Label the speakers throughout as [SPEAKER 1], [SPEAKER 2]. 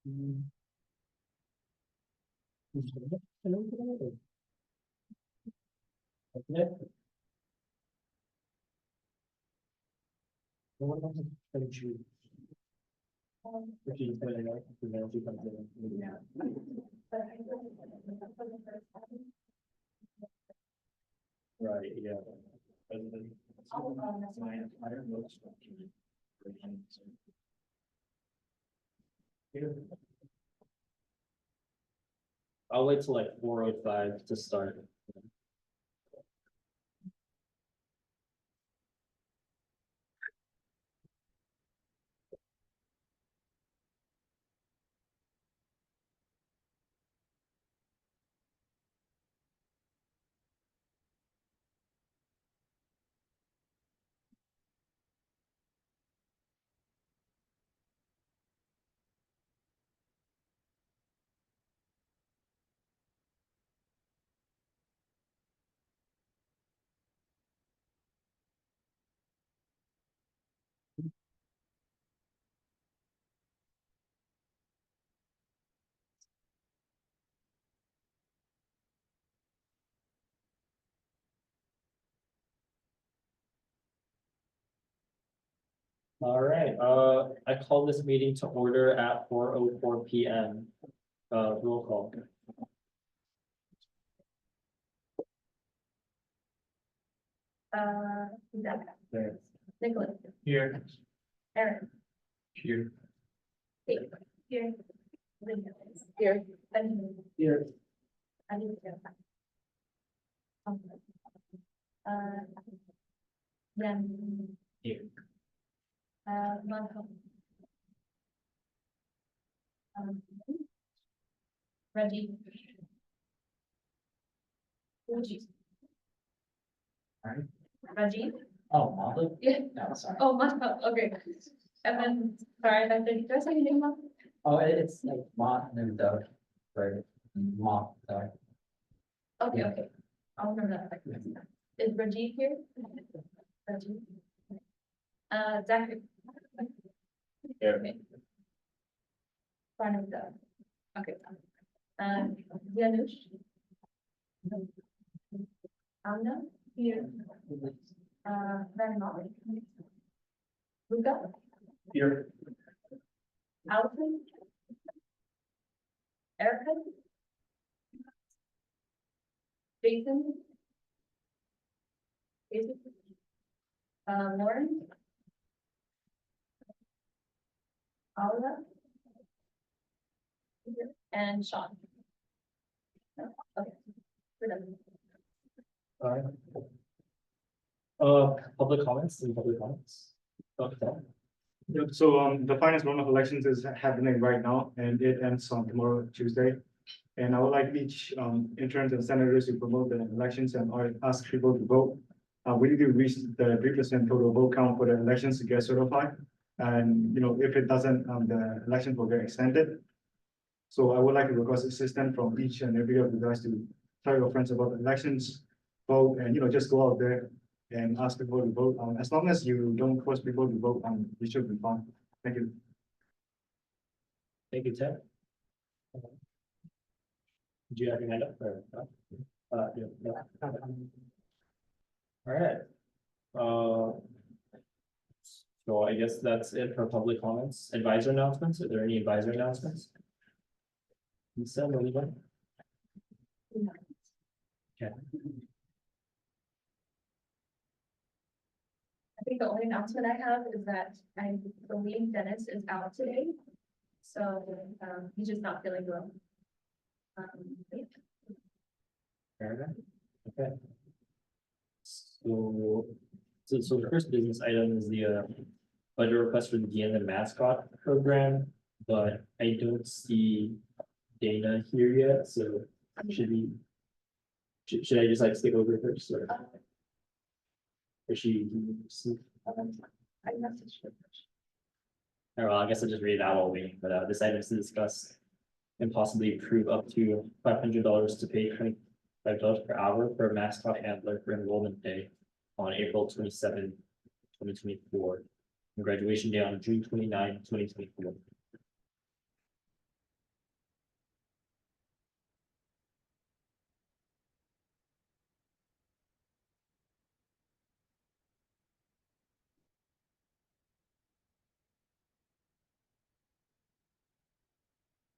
[SPEAKER 1] Right, yeah. I'll wait till like 4:05 to start. All right, I call this meeting to order at 4:04 PM. Roll call.
[SPEAKER 2] Zach,
[SPEAKER 1] There.
[SPEAKER 2] Nicholas,
[SPEAKER 1] Here.
[SPEAKER 2] Aaron,
[SPEAKER 1] Here.
[SPEAKER 2] Kate, here, Lydia, here, Benjamin,
[SPEAKER 1] Here.
[SPEAKER 2] I didn't hear that. Then,
[SPEAKER 1] Here.
[SPEAKER 2] Malcolm. Reggie. Reggie.
[SPEAKER 1] Alright.
[SPEAKER 2] Reggie,
[SPEAKER 1] Oh, Molly?
[SPEAKER 2] yeah,
[SPEAKER 1] No, sorry.
[SPEAKER 2] oh, Malcolm, okay. And then, sorry, I did I say your name wrong?
[SPEAKER 1] Oh, it's like Mott and then Doug, right? Mott, sorry.
[SPEAKER 2] Okay,
[SPEAKER 1] Yeah.
[SPEAKER 2] okay, I'll remember that. Is Reggie here? Reggie. Zachary.
[SPEAKER 1] Here.
[SPEAKER 2] Okay. Fine with that. Okay. Janusz. Anna, here. Then Molly. Luca,
[SPEAKER 1] Here.
[SPEAKER 2] Allison. Erica. Jason. Jason. Lauren. Paula. And Sean. Okay. We're done.
[SPEAKER 1] Alright. Public comments, any public comments? Okay.
[SPEAKER 3] Yep, so the finance round of elections is happening right now and it ends on tomorrow, Tuesday. And I would like each interns and senators to promote the elections and ask people to vote. We need to reach the 3% total vote count for the elections to get certified. And if it doesn't, the elections will get extended. So I would like to request assistance from each and every of you guys to tell your friends about the elections, vote, and just go out there and ask people to vote. As long as you don't force people to vote, you should be fine. Thank you.
[SPEAKER 1] Thank you, Ted. Do you have your hand up or? Yeah, yeah. All right. So I guess that's it for public comments. Advisor announcements. Are there any advisor announcements? Lisa, anyone? Okay.
[SPEAKER 2] I think the only announcement I have is that I believe Dennis is out today. So, he's just not feeling well. Yeah.
[SPEAKER 1] Fair enough. Okay. So the first business item is the budget request for the Deanna mascot program, but I don't see Dana here yet, so should we? Should I just like skip over her or? Is she?
[SPEAKER 2] I messaged her.
[SPEAKER 1] Oh, well, I guess I'll just read it out while waiting, but this item is to discuss and possibly approve up to $500 to pay $25 per hour for a mascot handler for enrollment day on April 27, 2024, and graduation day on June 29, 2024.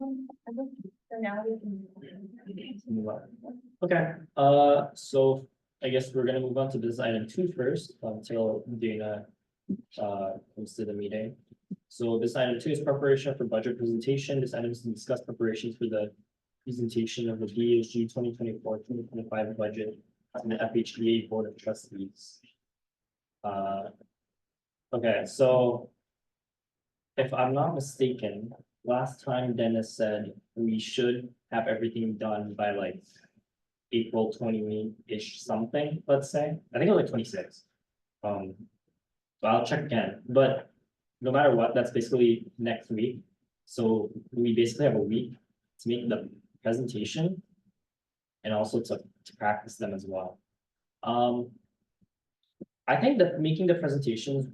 [SPEAKER 2] I think for now we can.
[SPEAKER 1] Move on. Okay, so I guess we're gonna move on to business item 2 first, until Dana comes to the meeting. So this item 2 is preparation for budget presentation. This item is to discuss preparations for the presentation of the DASG 2024-2025 budget to the FHDA Board of Trustees. Okay, so if I'm not mistaken, last time Dennis said we should have everything done by like April 20-ish something, let's say. I think it was like 26. So I'll check again, but no matter what, that's basically next week. So we basically have a week to make the presentation and also to practice them as well. I think that making the presentations,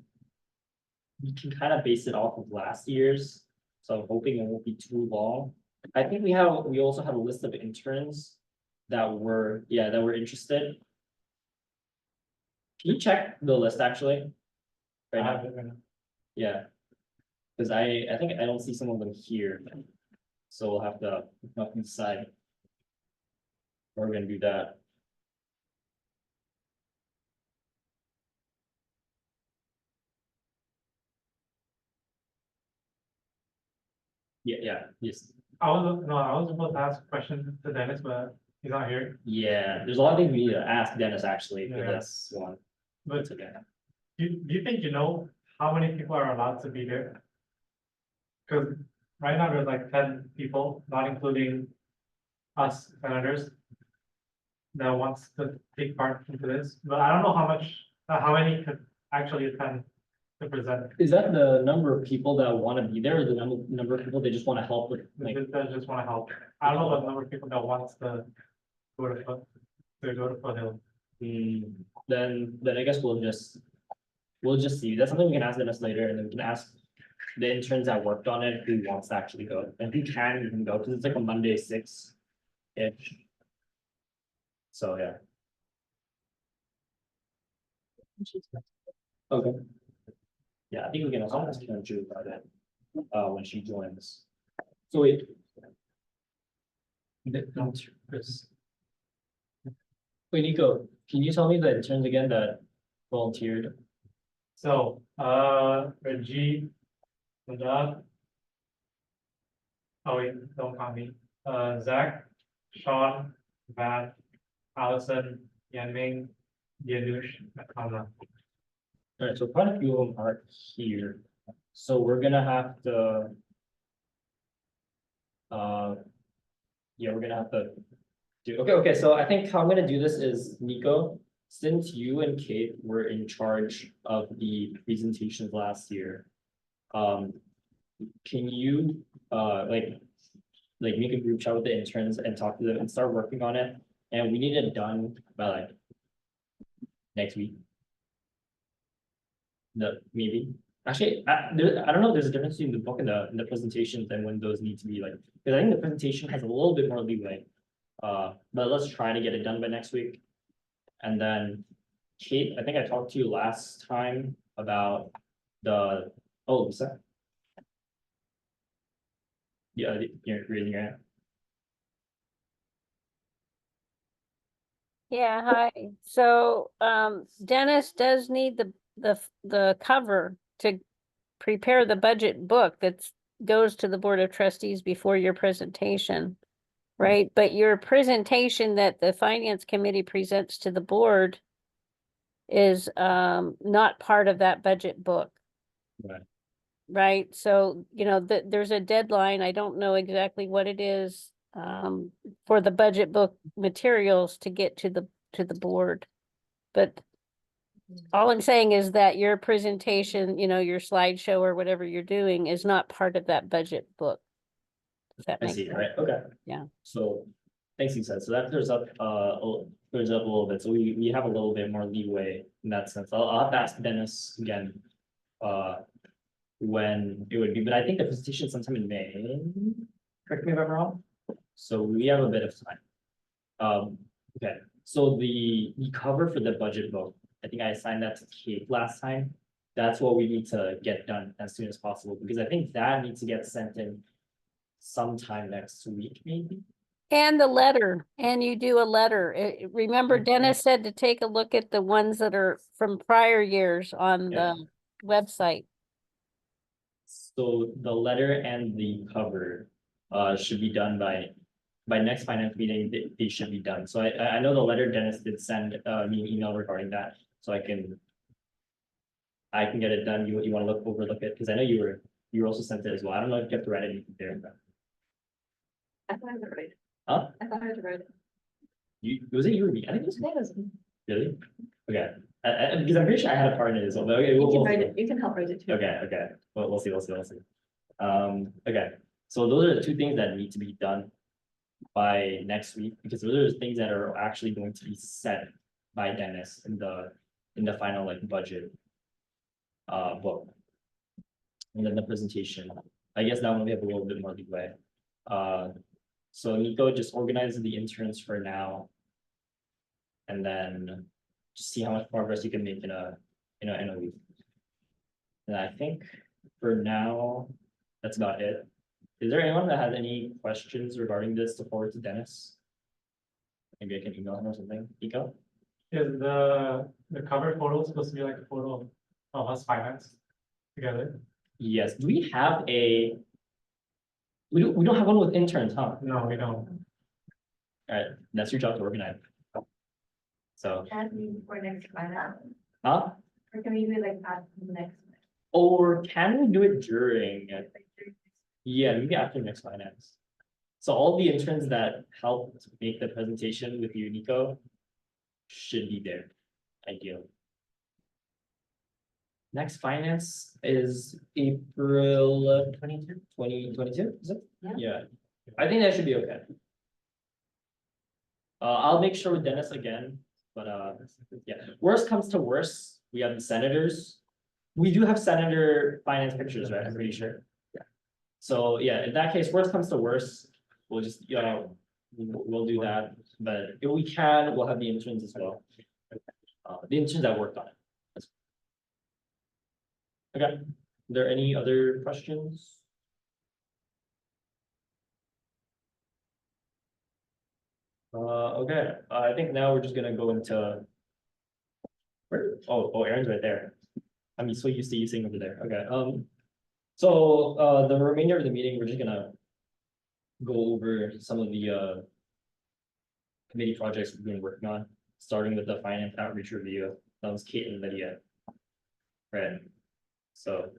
[SPEAKER 1] we can kind of base it off of last year's, so I'm hoping it won't be too long. I think we also have a list of interns that were interested. Can you check the list actually? Right now? Yeah. Because I think I don't see some of them here. So we'll have to decide. We're gonna do that. Yeah, yes.
[SPEAKER 4] I was supposed to ask a question to Dennis, but he's not here.
[SPEAKER 1] Yeah, there's a lot of things we need to ask Dennis actually for
[SPEAKER 4] Yeah.
[SPEAKER 1] this one.
[SPEAKER 4] But
[SPEAKER 1] It's okay.
[SPEAKER 4] do you think you know how many people are allowed to be there? Because right now there's like 10 people, not including us senators, that wants to take part into this, but I don't know how many could actually attend to present.
[SPEAKER 1] Is that the number of people that want to be there, or the number of people they just want to help with, like,
[SPEAKER 4] They just want to help. I don't know the number of people that wants to go to Foothill.
[SPEAKER 1] then I guess we'll just see. That's something we can ask Dennis later, and then we can ask the interns that worked on it who wants to actually go. And who can even go, because it's like a Monday 6-ish. So yeah. Okay. Yeah, I think we can also ask Ju about it when she joins. So wait. Wait, Nico, can you tell me the interns again that volunteered?
[SPEAKER 4] So, Reggie, Rajat. Oh wait, don't count me. Zach, Sean, Van, Allison, Yanming, Yanush, Akana.
[SPEAKER 1] Alright, so quite a few of them are here. So we're gonna have to. Yeah, we're gonna have to do, okay, so I think how I'm gonna do this is, Nico, since you and Kate were in charge of the presentations last year. Can you, like make a group chat with the interns and talk to them and start working on it? And we need it done by like next week. Maybe, actually, I don't know if there's a difference between the book and the presentations and when those need to be like, because I think the presentation has a little bit more leeway. But let's try to get it done by next week. And then Kate, I think I talked to you last time about Lisa. Yeah, you're raising your hand.
[SPEAKER 5] Yeah, hi. So, Dennis does need the cover to prepare the budget book that goes to the Board of Trustees before your presentation. Right, but your presentation that the Finance Committee presents to the board is not part of that budget book.
[SPEAKER 1] Right.
[SPEAKER 5] Right, so, there's a deadline, I don't know exactly what it is, for the budget book materials to get to the board. But all I'm saying is that your presentation, your slideshow or whatever you're doing is not part of that budget book. Does that
[SPEAKER 1] I
[SPEAKER 5] make
[SPEAKER 1] see,
[SPEAKER 5] sense?
[SPEAKER 1] right, okay.
[SPEAKER 5] Yeah.
[SPEAKER 1] So, thanks, Lisa, so that clears up a little bit, so we have a little bit more leeway in that sense. I'll have to ask Dennis again. When it would be, but I think the presentation is sometime in May, correct me if I'm wrong. So we have a bit of time. Okay, so the cover for the budget book, I think I assigned that to Kate last time. That's what we need to get done as soon as possible, because I think that needs to get sent in sometime next week, maybe.
[SPEAKER 5] And the letter, and you do a letter. Remember Dennis said to take a look at the ones that are from prior years on
[SPEAKER 1] Yeah.
[SPEAKER 5] the website.
[SPEAKER 1] So the letter and the cover should be done by next finance meeting, they should be done. So I know the letter Dennis did send me an email regarding that, so I can get it done. You wanna overlook it, because I know you also sent it as well. I don't know if you have to write anything there, but
[SPEAKER 2] I thought I was right.
[SPEAKER 1] Huh?
[SPEAKER 2] I thought I was right.
[SPEAKER 1] was it you or me? I think it was me. Really? Okay, because I'm pretty sure I had a part in it as well, but okay, we'll see.
[SPEAKER 2] You can help write it too.
[SPEAKER 1] Okay, well, we'll see. Okay, so those are the two things that need to be done by next week, because those are the things that are actually going to be set by Dennis in the final like budget book. And then the presentation, I guess that one we have a little bit more leeway. So Nico just organizes the interns for now. And then just see how much progress you can make in a week. And I think for now, that's about it. Is there anyone that has any questions regarding this to forward to Dennis? Maybe I can email him or something. Nico?
[SPEAKER 4] Is the cover photo supposed to be like a photo of us finance together?
[SPEAKER 1] Yes. Do we have a? We don't have one with interns, huh?
[SPEAKER 4] No, we don't.
[SPEAKER 1] All right, that's your job to organize. So,
[SPEAKER 2] Add me for next finance,
[SPEAKER 1] huh?
[SPEAKER 2] or can we do it like at the next?
[SPEAKER 1] Or can we do it during? Yeah, maybe after next finance. So all the interns that helped make the presentation with you, Nico, should be there, ideally. Next finance is April 2022, is it?
[SPEAKER 2] Yeah.
[SPEAKER 1] Yeah, I think that should be okay. I'll make sure with Dennis again, but yeah, worst comes to worst, we have the senators. We do have senator finance pictures, right? I'm pretty sure. Yeah. So yeah, in that case, worst comes to worst, we'll just, we'll do that, but if we can, we'll have the interns as well. The interns that worked on it. Okay, are there any other questions? Okay, I think now we're just gonna go into. Oh, Aaron's right there. I'm so used to you sitting over there. Okay, so the remainder of the meeting, we're just gonna go over some of the committee projects we've been working on, starting with the finance outreach review. That was Kate and Lydia. Right. So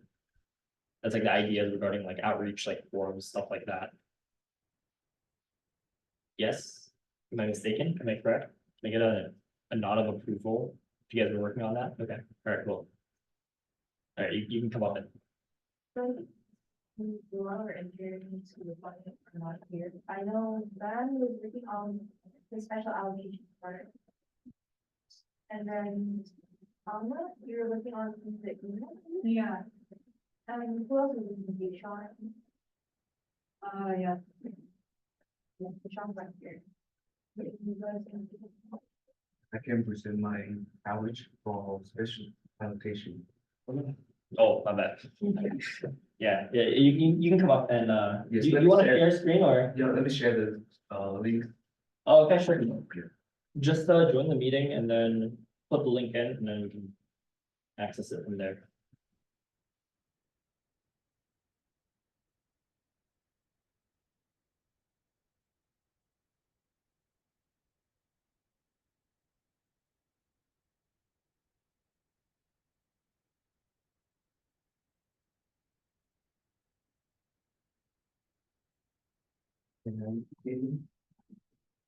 [SPEAKER 1] that's like the ideas regarding like outreach, like forums, stuff like that. Yes, am I mistaken? Am I correct? Can I get a nod of approval? If you guys were working on that? Okay, all right, cool. All right, you can come up and.
[SPEAKER 2] Our interns who are not here. I know Van was working on the special allocation part. And then Alma, you're working on the email? Yeah. Who else was in the Sean? Yeah. Yeah, Sean's right here. You guys can-
[SPEAKER 6] I can present my outreach for special allocation.
[SPEAKER 1] Oh, my bad. Yeah, you can come up and
[SPEAKER 6] Yes,
[SPEAKER 1] you
[SPEAKER 6] let me
[SPEAKER 1] want to
[SPEAKER 6] share.
[SPEAKER 1] share screen or?
[SPEAKER 6] Yeah, let me share the link.
[SPEAKER 1] Oh, okay, sure. Just join the meeting and then put the link in and then we can access it from there.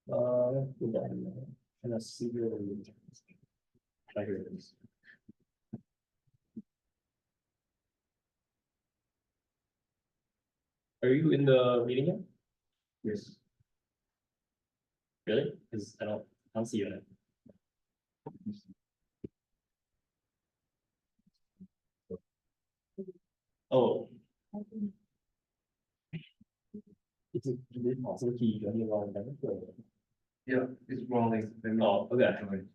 [SPEAKER 1] Hold on. And let's see your. Right here it is. Are you in the meeting yet?
[SPEAKER 6] Yes.
[SPEAKER 1] Really? Because I don't see you in it. Oh. Is it possible to use any wrong number?
[SPEAKER 6] Yeah, it's wrong link. Let me
[SPEAKER 1] Oh, okay.
[SPEAKER 6] try it.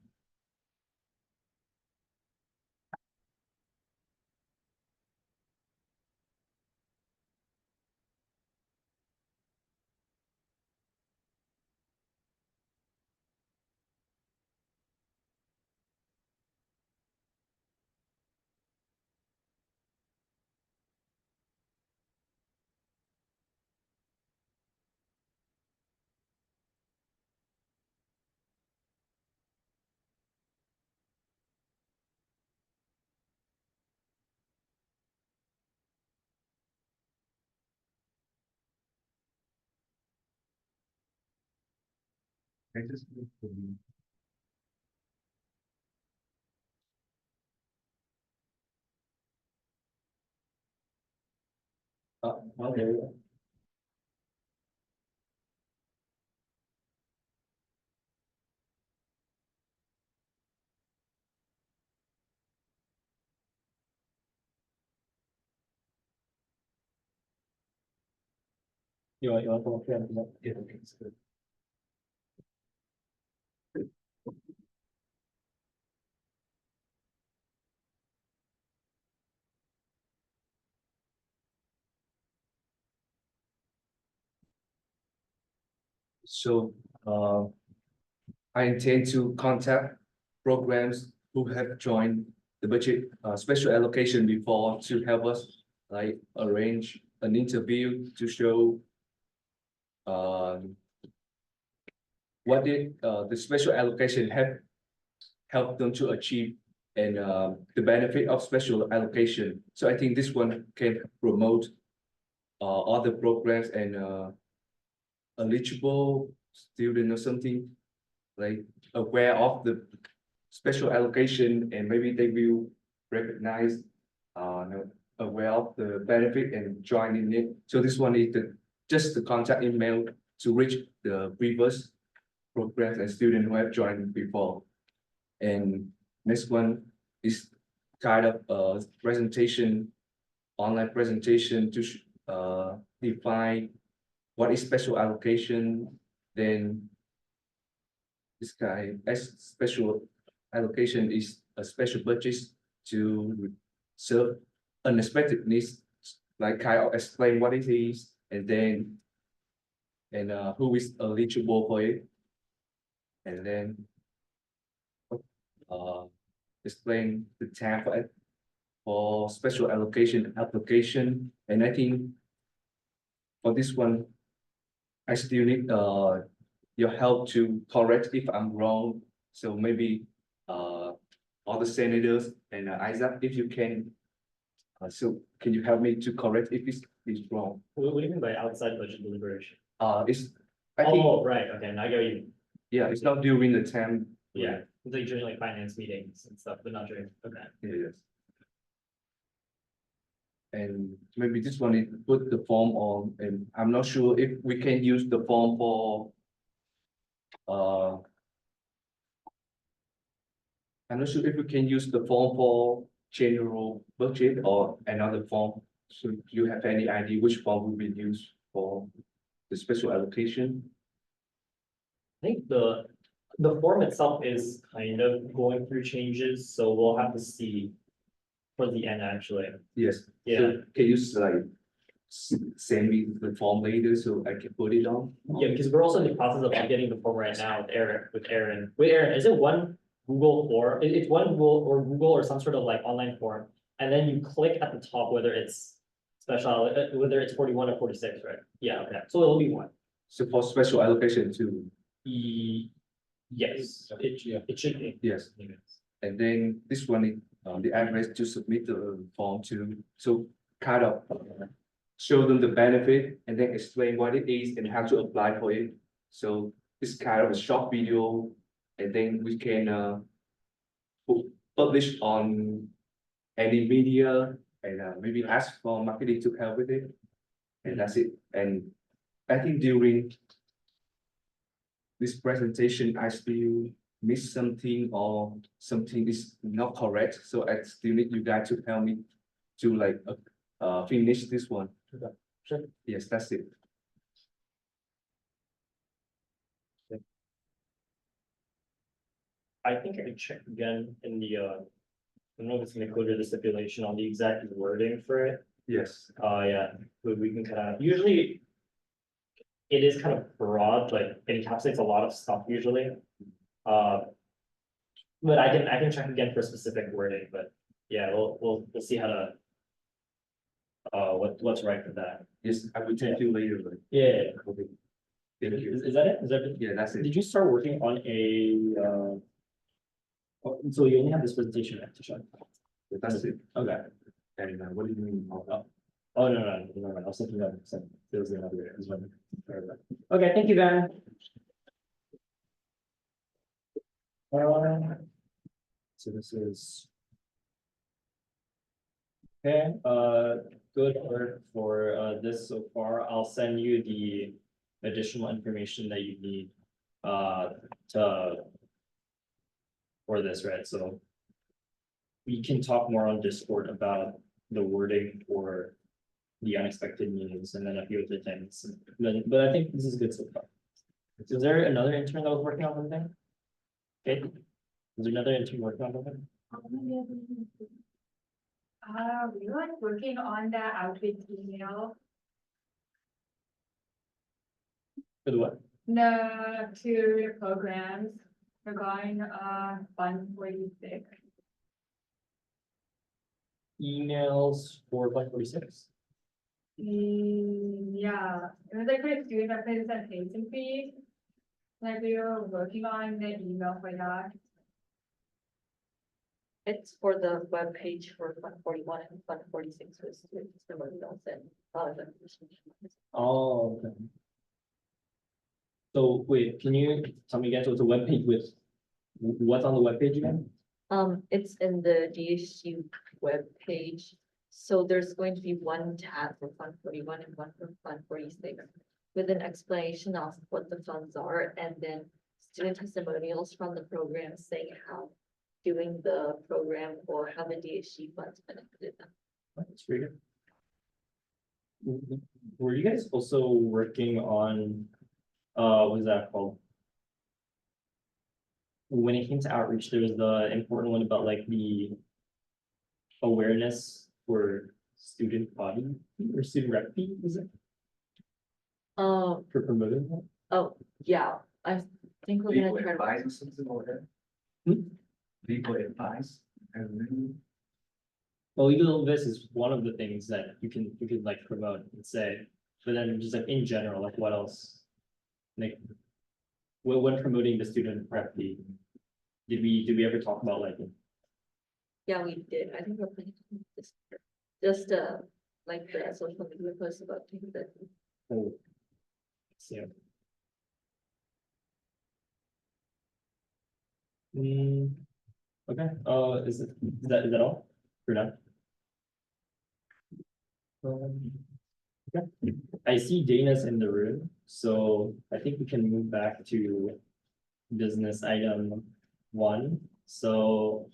[SPEAKER 6] I just.
[SPEAKER 1] Well, there we go. You want to come up here and present?
[SPEAKER 6] Yeah, okay, it's good. So, I intend to contact programs who have joined the budget, special allocation before to help us like arrange an interview to show what did, the special allocation have helped them to achieve and, the benefit of special allocation. So I think this one can promote, other programs and, eligible student or something like aware of the special allocation and maybe they will recognize, aware of the benefit and join in it. So this one is just the contact email to reach the previous programs and students who have joined before. And next one is kind of a presentation, online presentation to define what is special allocation, then this guy as special allocation is a special budget to serve unexpected needs, like kind of explain what it is and then who is eligible for it. And then explain the time for it for special allocation application. And I think for this one, I still need your help to correct if I'm wrong. So maybe all the senators and Isaac, if you can. So can you help me to correct if it's wrong?
[SPEAKER 1] What do you mean by outside budget deliberation?
[SPEAKER 6] It's, I think,
[SPEAKER 1] Oh, right, okay, now I get you.
[SPEAKER 6] yeah, it's not during the time.
[SPEAKER 1] Yeah, it's like during like finance meetings and stuff, but not during, okay.
[SPEAKER 6] Yes. And maybe this one is put the form on, and I'm not sure if we can use the form for. I'm not sure if we can use the form for general budget or another form. So do you have any idea which form will be used for the special allocation?
[SPEAKER 1] I think the form itself is kind of going through changes, so we'll have to see for the end actually.
[SPEAKER 6] Yes.
[SPEAKER 1] Yeah.
[SPEAKER 6] So can you like send me the form later so I can put it on?
[SPEAKER 1] Yeah, because we're also in the process of updating the form right now with Aaron. Wait, Aaron, is it one Google form? It's one Google or some sort of like online form. And then you click at the top whether it's special, whether it's 41 or 46, right? Yeah, okay. So it'll be one.
[SPEAKER 6] So for special allocation too.
[SPEAKER 1] Yes, it should be.
[SPEAKER 6] Yes. And then this one is the address to submit the form to. So kind of show them the benefit and then explain what it is and how to apply for it. So it's kind of a short video, and then we can publish on any media and maybe ask for marketing to help with it. And that's it. And I think during this presentation, I still miss something or something is not correct. So I still need you guys to help me to like finish this one.
[SPEAKER 1] Sure.
[SPEAKER 6] Yes, that's it.
[SPEAKER 1] I think I could check again in the, I don't know if it's included the stipulation on the exact wording for it.
[SPEAKER 6] Yes.
[SPEAKER 1] Yeah, but we can kind of, usually it is kind of broad, like it encapsulates a lot of stuff usually. But I can check again for specific wording, but yeah, we'll see how to what's right for that.
[SPEAKER 6] Yes, I will take you later. But
[SPEAKER 1] Yeah.
[SPEAKER 6] okay. Thank you.
[SPEAKER 1] Is that it? Is that it?
[SPEAKER 6] Yeah, that's it.
[SPEAKER 1] Did you start working on a so you only have this presentation right, to show?
[SPEAKER 6] That's it.
[SPEAKER 1] Okay.
[SPEAKER 6] And what do you mean?
[SPEAKER 1] Oh, no, I was thinking of there was another as well. Okay, thank you, Ben. So this is. Okay, good work for this so far. I'll send you the additional information that you need to for this, right? So we can talk more on Discord about the wording for the unexpected meetings and then a few other things. But I think this is good so far. Is there another intern that was working on something? Okay, is there another intern working on something?
[SPEAKER 2] We were working on the outreach email,
[SPEAKER 1] For the what?
[SPEAKER 2] the two programs regarding Fund 46.
[SPEAKER 1] Emails for 146?
[SPEAKER 2] Yeah, it was like for student representation fee. Like we were working on the email for that.
[SPEAKER 7] It's for the web page for Fund 41 and Fund 46 was similar else and
[SPEAKER 1] Oh, okay. So wait, can you tell me again, so it's a web page with, what's on the web page again?
[SPEAKER 7] it's in the DSU web page. So there's going to be one tab for Fund 41 and one for Fund 46 with an explanation of what the funds are and then student testimonials from the program saying how doing the program or how the DSU funds benefited them.
[SPEAKER 1] That's pretty good. Were you guys also working on, what is that called? When it came to outreach, there was the important one about like the awareness for student body or student rep fee, is it,
[SPEAKER 7] Um,
[SPEAKER 1] for promoting that?
[SPEAKER 7] oh, yeah, I think we're
[SPEAKER 6] Legal
[SPEAKER 7] gonna try to.
[SPEAKER 6] advice or something like that.
[SPEAKER 1] Hmm?
[SPEAKER 6] Legal advice and then.
[SPEAKER 1] Well, legal advice is one of the things that you can like promote and say, but then just like in general, like what else? Like, when promoting the student rep fee, did we ever talk about like,
[SPEAKER 7] Yeah, we did. I think we're planning to do this. Just like the social media post about things that.
[SPEAKER 1] oh, yeah. Okay, is that all for now? Okay, I see Dana's in the room, so I think we can move back to business item 1. So,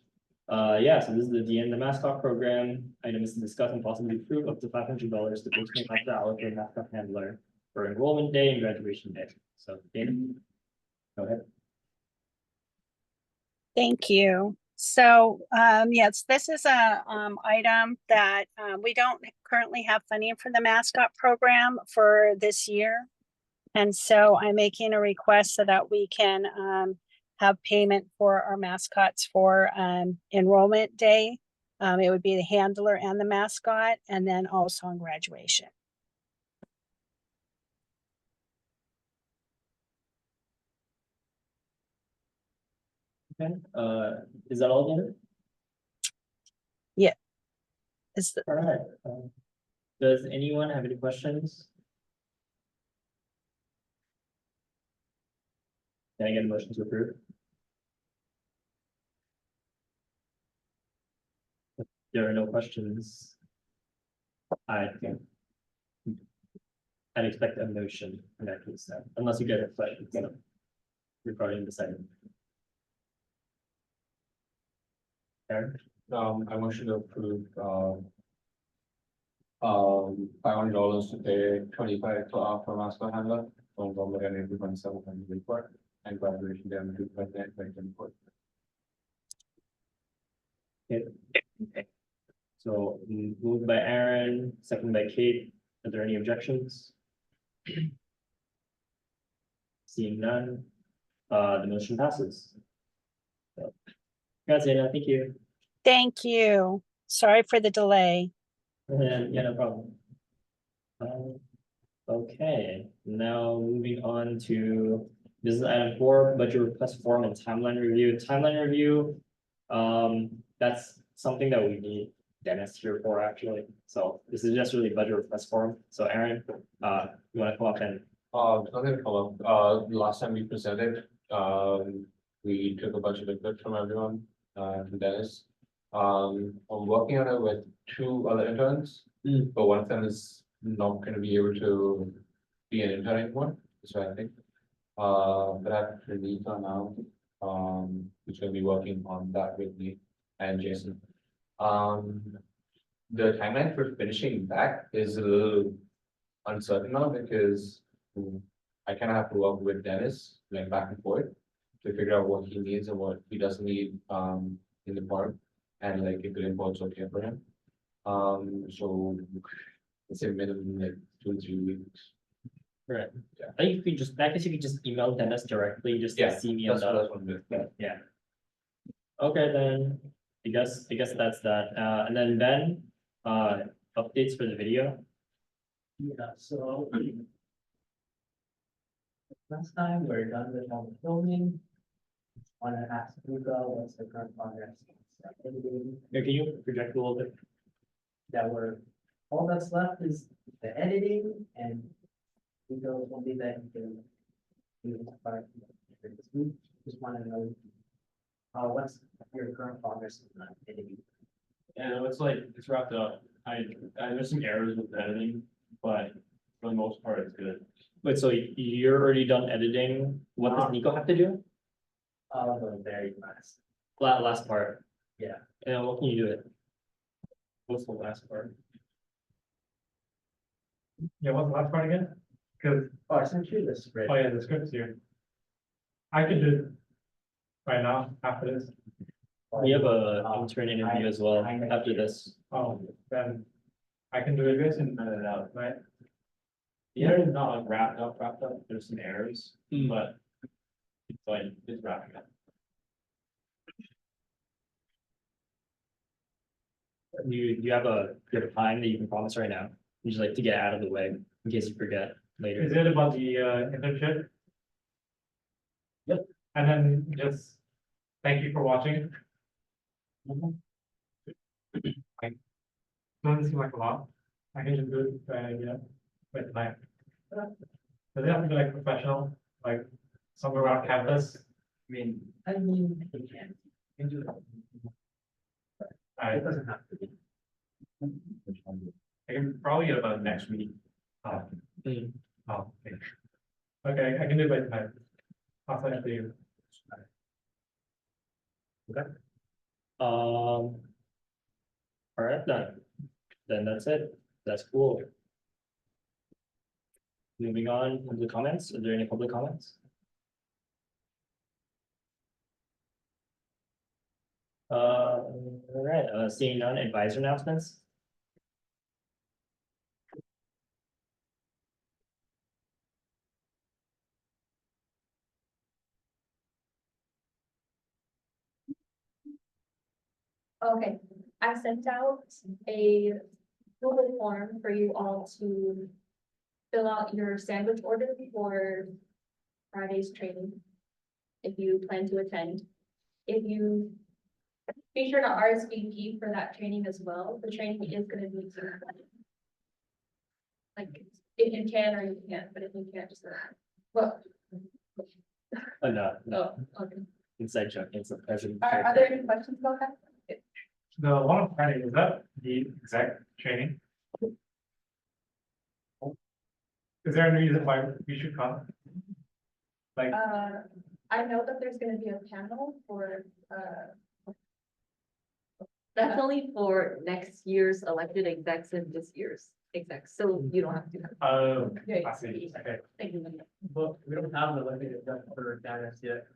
[SPEAKER 1] yeah, so this is the mascot program. Item is to discuss and possibly approve up to $500 to postmate after allocate mascot handler for enrollment day and graduation day. So, Dana, go ahead.
[SPEAKER 8] Thank you. So, yes, this is a, item that, we don't currently have funding for the mascot program for this year. And so I'm making a request so that we can, have payment for our mascots for, enrollment day. It would be the handler and the mascot, and then also on graduation.
[SPEAKER 1] Okay, is that all, Dana?
[SPEAKER 8] Is the,
[SPEAKER 1] All right. Does anyone have any questions? Can I get a motion to approve? If there are no questions, I think I'd expect a motion in that case, then, unless you get a question regarding this item. Aaron?
[SPEAKER 9] I motion to approve, $500 to pay 25 for mascot handler from Government and April 27, 2024, and graduation day on June 29, 2024.
[SPEAKER 1] Okay. So moved by Aaron, second by Kate. Are there any objections? Seeing none, the motion passes. So, congrats, Dana. Thank you.
[SPEAKER 8] thank you. Sorry for the delay.
[SPEAKER 1] And yeah, no problem. Okay, now moving on to business item 4, budget request form and timeline review. Timeline review, that's something that we need Dennis here for actually. So this is just really budget request form. So Aaron, you want to come up and
[SPEAKER 9] Nothing to follow. Last time we presented, we took a bunch of input from everyone, from Dennis. I'm working on it with two other interns, but one of them is not gonna be able to be an intern anymore, so I think. But I have Renita now, who's gonna be working on that with me and Jason. The timeline for finishing that is a little uncertain now because I kind of have to work with Dennis, like back and forth, to figure out what he needs and what he doesn't need in the park, and like if the import's okay for him. So let's say minimum like 2 to 3 weeks.
[SPEAKER 1] Right.
[SPEAKER 9] Yeah.
[SPEAKER 1] I think if you just, I guess you could just email Dennis directly, just to
[SPEAKER 9] Yeah,
[SPEAKER 1] see me on
[SPEAKER 9] That's what I
[SPEAKER 1] the,
[SPEAKER 9] was wondering.
[SPEAKER 1] yeah. Okay, then, I guess that's that, and then Ben, updates for the video.
[SPEAKER 10] Yeah, so. Last time we're done with all the filming. Wanna ask Luca what's the current progress? Editing
[SPEAKER 1] Here, can you project a little bit?
[SPEAKER 10] that we're, all that's left is the editing and. Luca will be that you can. Do this part this week, just wanna know. What's your current progress in editing?
[SPEAKER 9] And it's like, it's wrapped up. There's some errors with the editing, but for the most part, it's good.
[SPEAKER 1] Wait, so you're already done editing, what does Nico have to do?
[SPEAKER 10] The very last.
[SPEAKER 1] Last part.
[SPEAKER 10] Yeah.
[SPEAKER 1] And what can you do it?
[SPEAKER 9] What's the last part?
[SPEAKER 4] Yeah, what's the last part again? Cause,
[SPEAKER 10] Oh, I sent you the spread.
[SPEAKER 4] oh yeah, the script's here. I could do it right now, after this.
[SPEAKER 1] We have a intern interview as well after this.
[SPEAKER 4] Oh, then I can do it, guys, and edit it out, right?
[SPEAKER 9] The editing is not like wrapped up, there's some errors,
[SPEAKER 1] Mm.
[SPEAKER 9] but it's like, it's wrapping up.
[SPEAKER 1] You have a time that you can promise right now, you just like to get out of the way in case you forget later.
[SPEAKER 4] Is it about the internship?
[SPEAKER 1] Yep.
[SPEAKER 4] And then just thank you for watching. Doesn't seem like a lot. I can just do it, with like. Does it have to be like professional, like somewhere around campus?
[SPEAKER 10] You can do that.
[SPEAKER 4] I
[SPEAKER 10] It doesn't have to be.
[SPEAKER 4] can probably get about next week.
[SPEAKER 1] Mm.
[SPEAKER 4] Okay. Okay, I can do it by tonight. I'll send it to you.
[SPEAKER 1] All right, then that's it, that's cool. Moving on to the comments, are there any public comments? All right, seeing none, advisor announcements?
[SPEAKER 2] Okay, I sent out a Google form for you all to fill out your sandwich order for Friday's training. If you plan to attend, if you be sure to RSVP for that training as well. The training is gonna be Zoom. Like, if you can or you can't, but if you can't, just, well,
[SPEAKER 1] No,
[SPEAKER 2] oh, okay.
[SPEAKER 1] inside joke, it's a president.
[SPEAKER 2] Are there any questions about that?
[SPEAKER 4] The one on Friday, is that the exact training? Is there any reason why we should come? Like,
[SPEAKER 2] I know that there's gonna be a panel for,
[SPEAKER 7] That's only for next year's elected execs and this year's execs, so you don't have to.
[SPEAKER 4] I see, okay.
[SPEAKER 2] Thank you.
[SPEAKER 10] But we don't have the limited for data yet.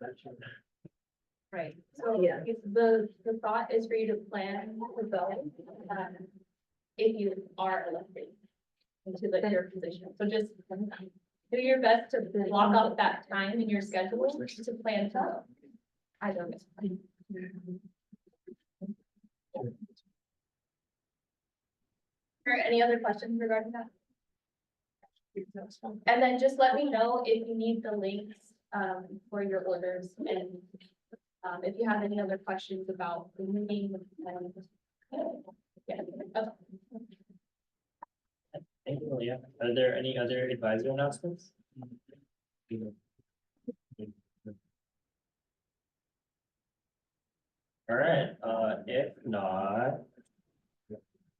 [SPEAKER 2] Right, so
[SPEAKER 7] Yeah.
[SPEAKER 2] if the thought is for you to plan to go, if you are elected into your position, so just do your best to block out that time in your schedule to plan to go. I don't. Or any other questions regarding that? And then just let me know if you need the links, for your orders and if you have any other questions about the meeting. Yeah. Okay.
[SPEAKER 1] Thank you, Leah. Are there any other advisor announcements? All right, if not.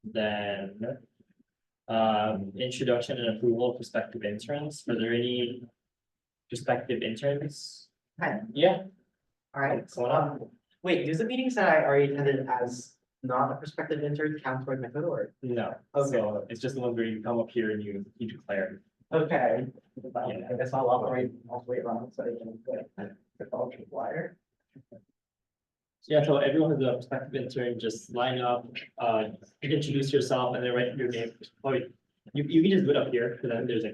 [SPEAKER 1] Then. Introduction and approval of prospective interns. Are there any prospective interns?
[SPEAKER 10] Hi.
[SPEAKER 1] Yeah,
[SPEAKER 10] All right,
[SPEAKER 1] What's going on?
[SPEAKER 10] wait, does the meetings that I already attended as not a prospective intern count toward my vote or?
[SPEAKER 1] no,
[SPEAKER 10] Okay.
[SPEAKER 1] so it's just the ones where you come up here and you declare.
[SPEAKER 10] Okay.
[SPEAKER 1] Yeah.
[SPEAKER 10] I guess I'll operate all the way around so I can the culture flyer.
[SPEAKER 1] Yeah, so everyone who's a prospective intern, just line up, introduce yourself and then write your name. Oh, you can just do it up here, and then there's a,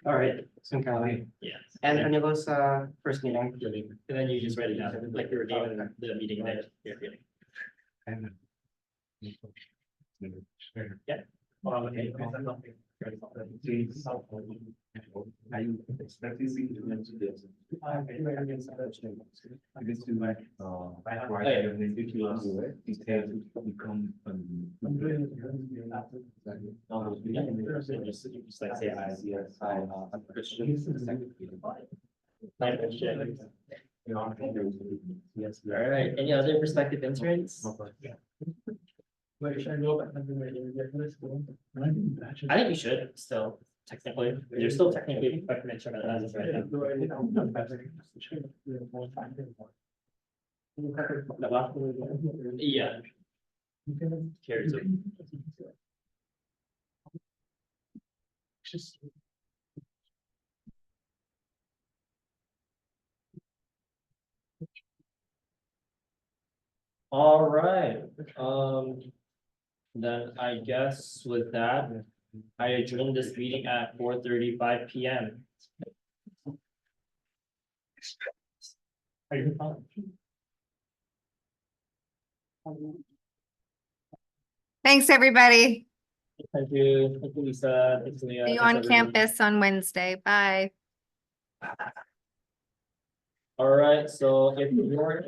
[SPEAKER 10] All right, so Kelly.
[SPEAKER 1] yeah.
[SPEAKER 10] And Anilo's first meeting.
[SPEAKER 1] And then you just write it down, like your name and the meeting that you're getting. Yeah. Okay.
[SPEAKER 6] Are you expecting to mention this? I guess to like, why you need to do it, details become.
[SPEAKER 1] Just like say I.
[SPEAKER 6] Yes, I'm Christian.
[SPEAKER 1] Yes, all right, any other prospective interns? I think you should still, technically, you're still technically a prospective intern as of right now. Yeah. Carries it. All right, then I guess with that, I adjourn this meeting at 4:35 PM. Are you fine?
[SPEAKER 11] Thanks, everybody.
[SPEAKER 1] Thank you, Lisa. Thanks, Leah.
[SPEAKER 11] See you
[SPEAKER 1] Thanks,
[SPEAKER 11] on
[SPEAKER 1] everyone.
[SPEAKER 11] campus on Wednesday. Bye.
[SPEAKER 1] All right, so if you're